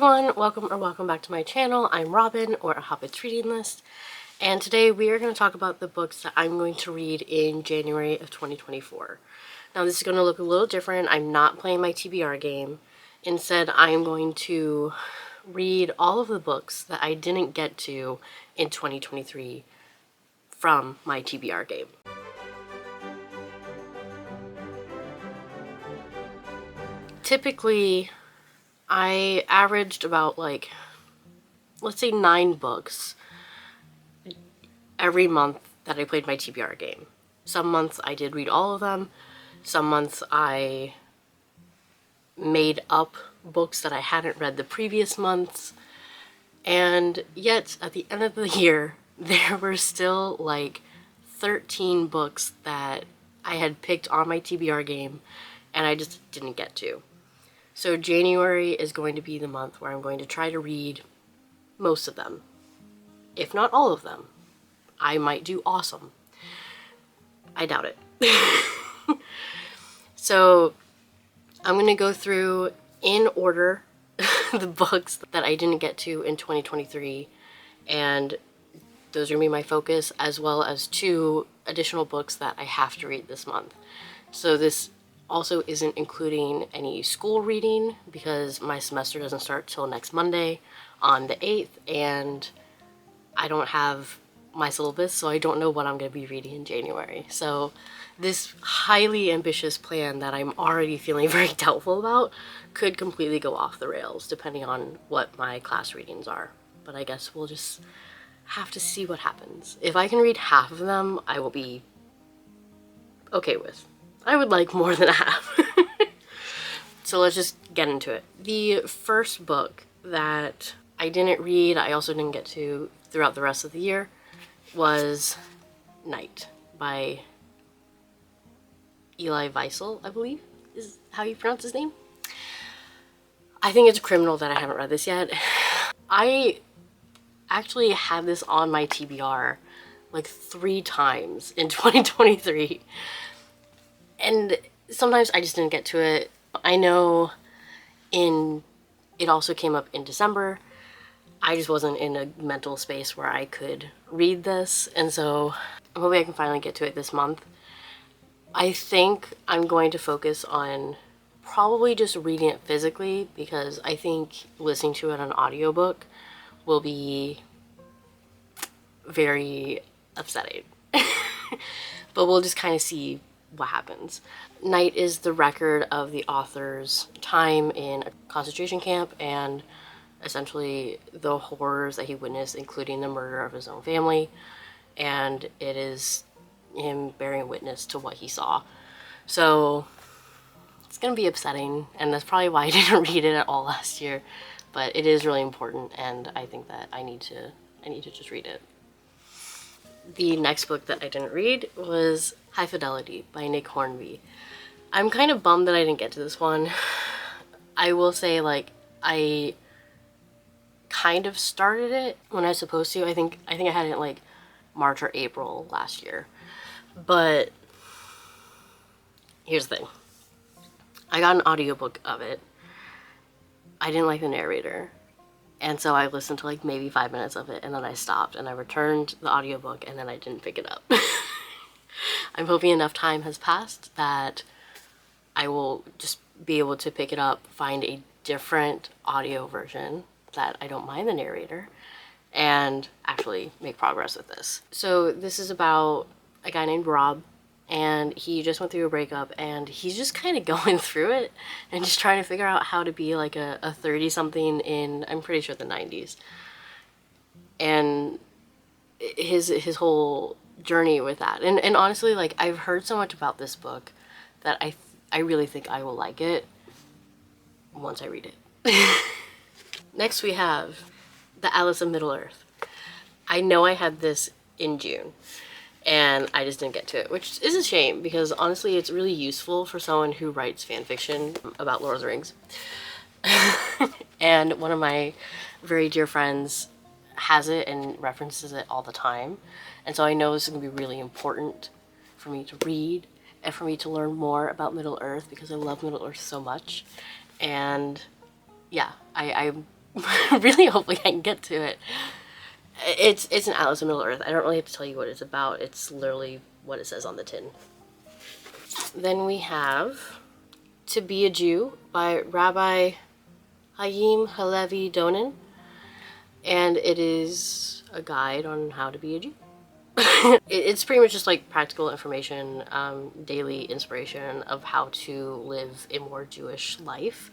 everyone, welcome back to my channel. I'm Robin, or A Hobbit's Reading List, and today we are going to talk about the books that I'm going to read in January of 2024. Now this is going to look a little different. I'm not playing my TBR game. Instead, I am going to read all of the books that I didn't get to in 2023 from my TBR game. Typically, I averaged about let's say 9 books every month that I played my TBR game. Some months I did read all of them. Some months I made up books that I hadn't read the previous months. And yet, at the end of the year, there were still 13 books that I had picked on my TBR game and I just didn't get to. So January is going to be the month where I'm going to try to read most of them, if not all of them. I might do awesome. I doubt it. So I'm going to go through in order the books that I didn't get to in 2023, and those are going to be my focus, as well as 2 additional books that I have to read this month. So this also isn't including any school reading because my semester doesn't start till next Monday on the 8th, and I don't have my syllabus, so I don't know what I'm going to be reading in January. So this highly ambitious plan that I'm already feeling very doubtful about could completely go off the rails depending on what my class readings are. But I guess we'll just have to see what happens. If I can read half of them, I will be okay with. I would like more than a half. So let's just get into it. The first book that I didn't read, I also didn't get to throughout the rest of the year, was Night by Elie Wiesel, I believe is how you pronounce his name. I think it's criminal that I haven't read this yet. I actually had this on my TBR 3 times in 2023. And sometimes I just didn't get to it. I know it also came up in December. I just wasn't in a mental space where I could read this, and so I'm hoping I can finally get to it this month. I think I'm going to focus on probably just reading it physically, because I think listening to it on audiobook will be very upsetting. But we'll just kind of see what happens. Night is the record of the author's time in a concentration camp and essentially the horrors that he witnessed, including the murder of his own family, and it is him bearing witness to what he saw. So it's gonna be upsetting, and that's probably why I didn't read it at all last year, but it is really important, and I think that I need to just read it. The next book that I didn't read was High Fidelity by Nick Hornby. I'm kind of bummed that I didn't get to this one. I will say, I kind of started it when I was supposed to. I think I had it in March or April last year. But here's the thing. I got an audiobook of it. I didn't like the narrator. And so I listened to maybe 5 minutes of it, and then I stopped, and I returned the audiobook, and then I didn't pick it up. I'm hoping enough time has passed that I will just be able to pick it up, find a different audio version that I don't mind the narrator, and actually make progress with this. So this is about a guy named Rob, and he just went through a breakup, and he's just kind of going through it and just trying to figure out how to be a 30-something in, I'm pretty sure, the 90s. And his whole journey with that. And honestly, I've heard so much about this book that I really think I will like it once I read it. Next we have The Alice of Middle-earth. I know I had this in June, and I just didn't get to it, which is a shame, because honestly it's really useful for someone who writes fan fiction about Lord of the Rings. And one of my very dear friends has it and references it all the time, and so I know this is going to be really important for me to read and for me to learn more about Middle-earth, because I love Middle-earth so much. And yeah, I'm really hopefully I can get to it. It's an Alice in Middle Earth. I don't really have to tell you what it's about. It's literally what it says on the tin. Then we have To Be a Jew by Rabbi Hayim, Halevy, Donin. And it is a guide on how to be a Jew. It's pretty much just like practical information, daily inspiration of how to live a more Jewish life.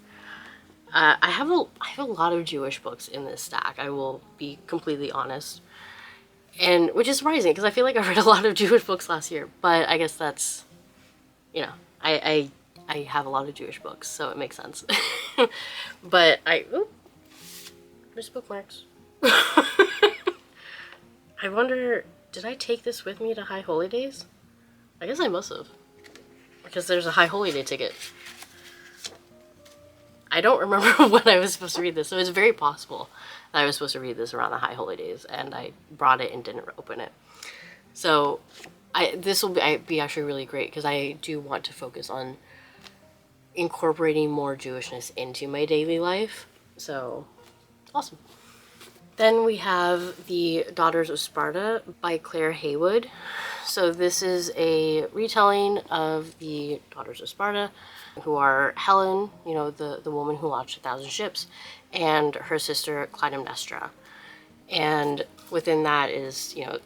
I have a lot of Jewish books in this stack, I will be completely honest. And which is surprising because I feel like I read a lot of Jewish books last year, but I guess that's, you know, I have a lot of Jewish books, so it makes sense. But there's bookmarks. I wonder, did I take this with me to High Holy Days? I guess I must have, because there's a High Holy Day ticket. I don't remember when I was supposed to read this, so it's very possible that I was supposed to read this around the High Holy Days, and I brought it and didn't open it. So this will be actually really great, because I do want to focus on incorporating more Jewishness into my daily life. So, awesome. Then we have The Daughters of Sparta by Claire Heywood. So this is a retelling of the Daughters of Sparta, who are Helen, you know, the woman who launched 1,000 ships, and her sister Clytemnestra. And within that is, you know,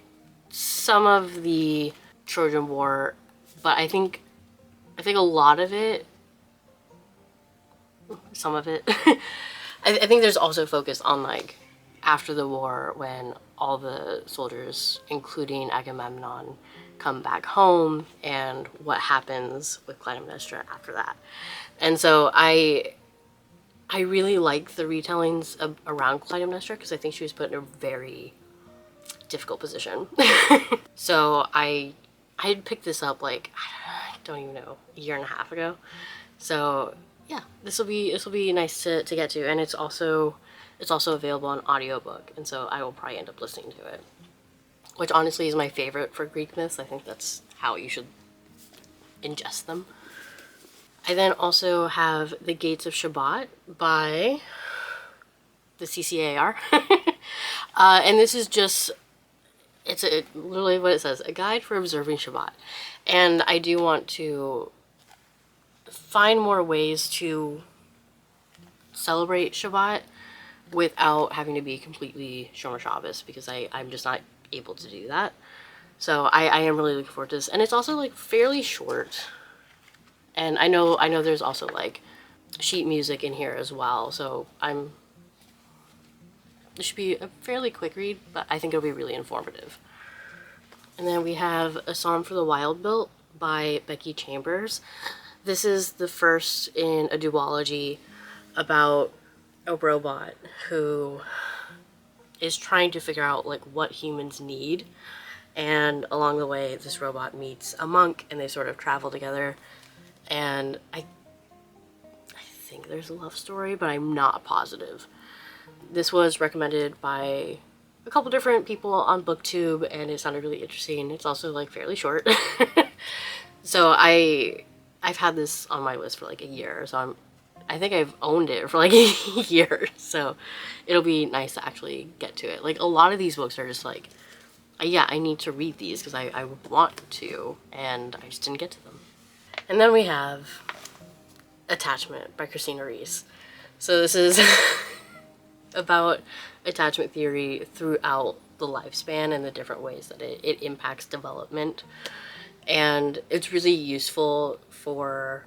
some of the Trojan War, but I think a lot of it, some of it, I think there's also focus on, like, after the war, when all the soldiers, including Agamemnon, come back home, and what happens with Clytemnestra after that. And so I really like the retellings around Clytemnestra, because I think she was put in a very difficult position. So I had picked this up, like, I don't even know, a year and a half ago. So yeah, this will be nice to get to, and it's also available on audiobook, and so I will probably end up listening to it, which honestly is my favorite for Greek myths. I think that's how you should ingest them. I then also have The Gates of Shabbat by the CCAR. And this is just, it's literally what it says, a guide for observing Shabbat. And I do want to find more ways to celebrate Shabbat without having to be completely Shomer Shabbos, because I'm just not able to do that. So I am really looking forward to this. And it's also, like, fairly short. And I know there's also, like, sheet music in here as well. So this should be a fairly quick read, but I think it'll be really informative. And then we have A Psalm for the Wild Built by Becky Chambers. This is the first in a duology about a robot who is trying to figure out, like, what humans need, and along the way this robot meets a monk and they sort of travel together, and I think there's a love story, but I'm not positive. This was recommended by a couple different people on BookTube, and it sounded really interesting. It's also, like, fairly short. So I've had this on my list for like a year, so I think I've owned it for like a year, so it'll be nice to actually get to it. Like, a lot of these books are just like, yeah, I need to read these because I want to, and I just didn't get to them. And then we have Attachment by Christina Reese. So this is about attachment theory throughout the lifespan and the different ways that it impacts development. And it's really useful for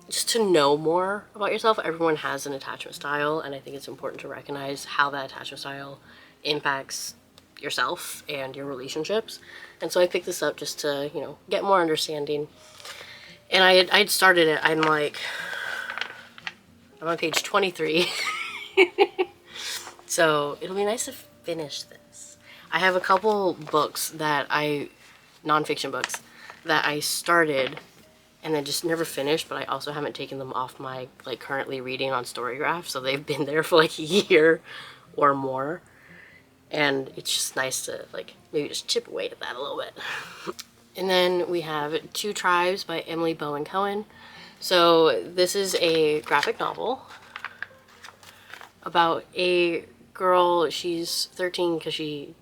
just to know more about yourself. Everyone has an attachment style, and I think it's important to recognize how that attachment style impacts yourself and your relationships. And so I picked this up just to, you know, get more understanding. And I'd started it. I'm on page 23. So it'll be nice to finish this. I have a couple books nonfiction books that I started and then just never finished, but I also haven't taken them off my, like, currently reading on Storygraph, so they've been there for like a year or more, and it's just nice to, like, maybe just chip away at that a little bit. And then we have Two Tribes by Emily Bowen Cohen. So this is a graphic novel about a girl. She's 13 because she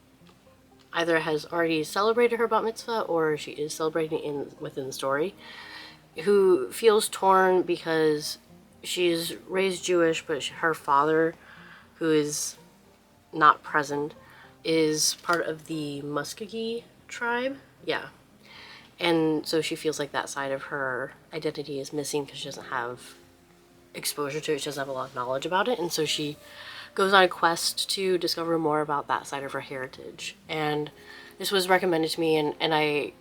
either has already celebrated her bat mitzvah or she is celebrating within the story, who feels torn because she's raised Jewish, but her father, who is not present, is part of the Muskogee tribe. Yeah. And so she feels like that side of her identity is missing because she doesn't have exposure to it. She doesn't have a lot of knowledge about it. And so she goes on a quest to discover more about that side of her heritage. And this was recommended to me, and I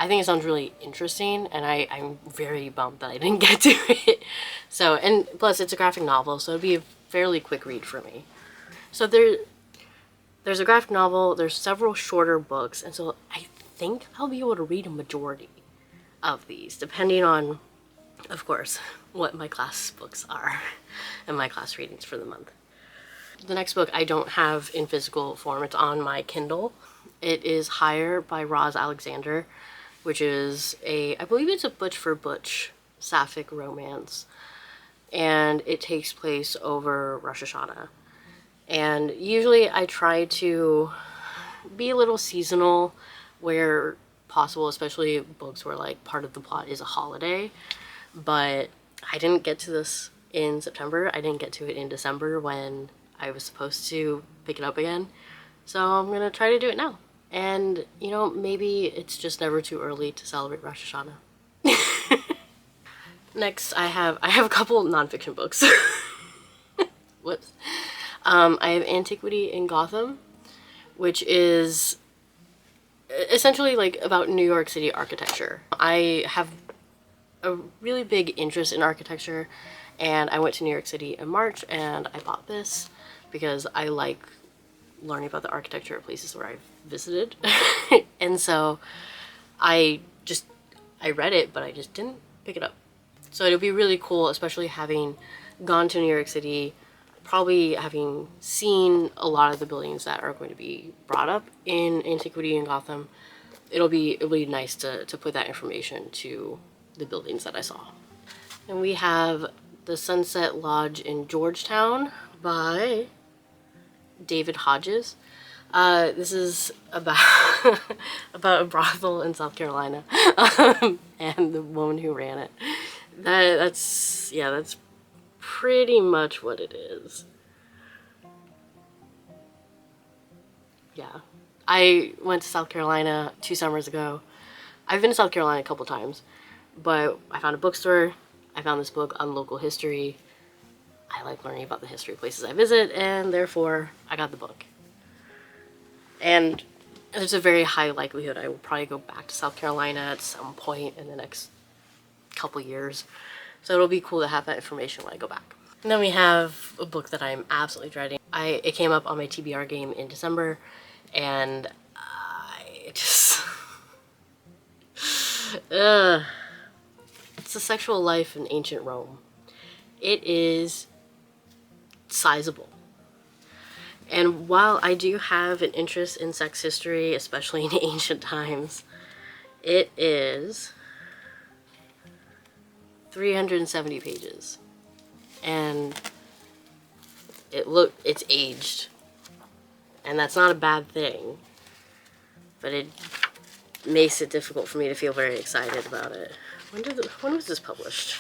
think it sounds really interesting, and I'm very bummed that I didn't get to it. So, and plus it's a graphic novel, so it'd be a fairly quick read for me. So there's a graphic novel, there's several shorter books, and so I think I'll be able to read a majority of these, depending on, of course, what my class books are and my class readings for the month. The next book I don't have in physical form. It's on my Kindle. It is Higher by Roz Alexander, which is I believe it's a Butch for Butch sapphic romance. And it takes place over Rosh Hashanah. And usually I try to be a little seasonal where possible, especially books where like part of the plot is a holiday. But I didn't get to this in September. I didn't get to it in December when I was supposed to pick it up again. So I'm going to try to do it now. And, you know, maybe it's just never too early to celebrate Rosh Hashanah. Next, I have a couple nonfiction books. Whoops. I have Antiquity in Gotham, which is essentially like about New York City architecture. I have a really big interest in architecture, and I went to New York City in March and I bought this because I like learning about the architecture of places where I've visited. And so I read it, but I just didn't pick it up. So it'll be really cool, especially having gone to New York City, probably having seen a lot of the buildings that are going to be brought up in Antiquity in Gotham. It'll be nice to put that information to the buildings that I saw. And we have The Sunset Lodge in Georgetown by David Hodges. This is about about a brothel in South Carolina and the woman who ran it. That's pretty much what it is. Yeah. I went to South Carolina 2 summers ago. I've been to South Carolina a couple times, but I found a bookstore. I found this book on local history. I like learning about the history of places I visit, and therefore I got the book. And there's a very high likelihood I will probably go back to South Carolina at some point in the next couple years. So it'll be cool to have that information when I go back. And then we have a book that I'm absolutely dreading. It came up on my TBR game in December, and I just... It's the sexual life in ancient Rome. It is sizable. And while I do have an interest in sex history, especially in ancient times, it is 370 pages. And it's aged. And that's not a bad thing. But it makes it difficult for me to feel very excited about it. When was this published?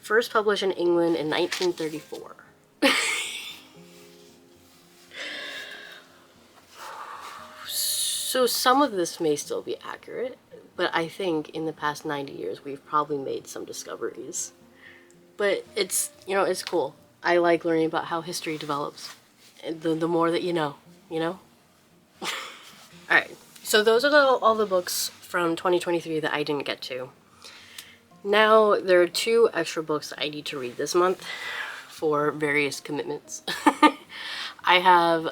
First published in England in 1934. So some of this may still be accurate, but I think in the past 90 years we've probably made some discoveries. But it's, you know, it's cool. I like learning about how history develops. The more that you know, you know? Alright, so those are all the books from 2023 that I didn't get to. Now, there are 2 extra books that I need to read this month for various commitments. I have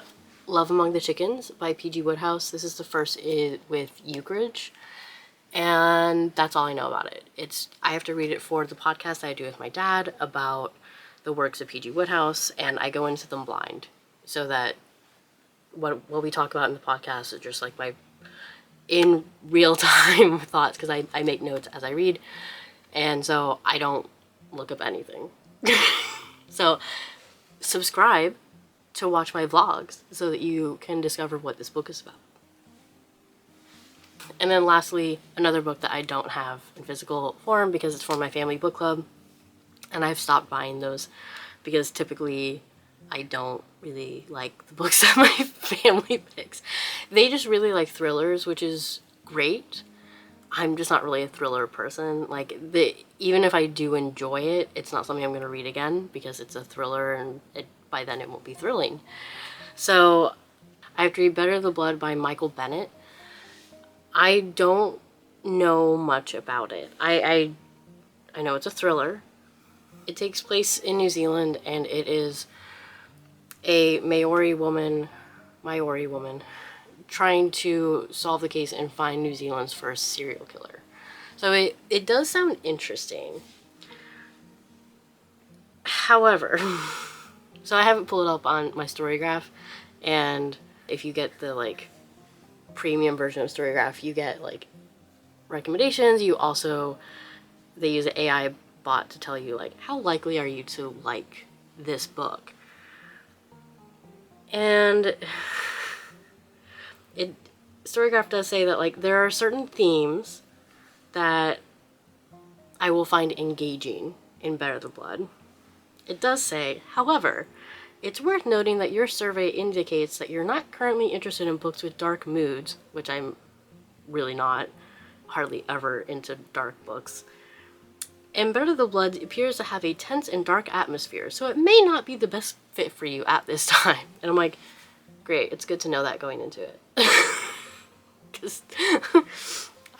Love Among the Chickens by P.G. Wodehouse. This is the first with Eucridge, and that's all I know about it. I have to read it for the podcast that I do with my dad about the works of P.G. Wodehouse, and I go into them blind, so that what we talk about in the podcast is just like my in real time thoughts, because I make notes as I read, and so I don't look up anything. So subscribe to watch my vlogs so that you can discover what this book is about. And then lastly, another book that I don't have in physical form because it's for my family book club, and I've stopped buying those because typically I don't really like the books that my family picks. They just really like thrillers, which is great. I'm just not really a thriller person. Like, even if I do enjoy it, it's not something I'm going to read again because it's a thriller, and by then it won't be thrilling. So I have to read Better the Blood by Michael Bennett. I don't know much about it. I know it's a thriller. It takes place in New Zealand, and it is a Maori woman trying to solve the case and find New Zealand's first serial killer. So it does sound interesting. However, so I have it pulled up on my Storygraph, and if you get the like premium version of Storygraph, you get like recommendations. You also, they use an AI bot to tell you like how likely are you to like this book. And Storygraph does say that like there are certain themes that I will find engaging in Better the Blood. It does say, however, it's worth noting that your survey indicates that you're not currently interested in books with dark moods, which I'm really not, hardly ever into dark books. And Better the Blood appears to have a tense and dark atmosphere, so it may not be the best fit for you at this time. And I'm like, great, it's good to know that going into it. Because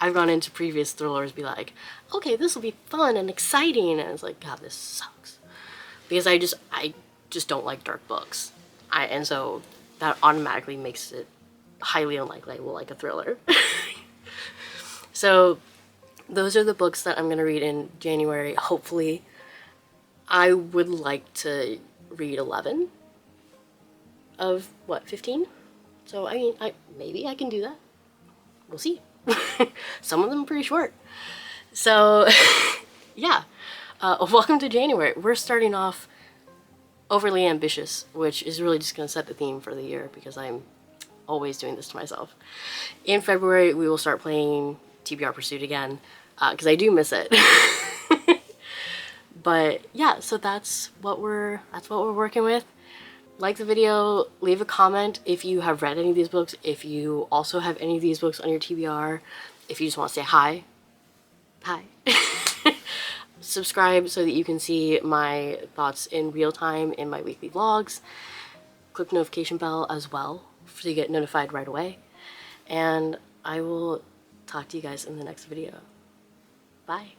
I've gone into previous thrillers be like, okay, this will be fun and exciting, and it's like, God, this sucks. Because I just don't like dark books. And so that automatically makes it highly unlikely I will like a thriller. So those are the books that I'm going to read in January, hopefully. I would like to read 11 of, 15? So, I mean, maybe I can do that. We'll see. Some of them are pretty short. So, yeah. Welcome to January. We're starting off overly ambitious, which is really just going to set the theme for the year because I'm always doing this to myself. In February, we will start playing TBR Pursuit again because I do miss it. But yeah, so that's what we're working with. Like the video, leave a comment if you have read any of these books, if you also have any of these books on your TBR, if you just want to say hi. Subscribe so that you can see my thoughts in real time in my weekly vlogs. Click the notification bell as well so you get notified right away. And I will talk to you guys in the next video. Bye.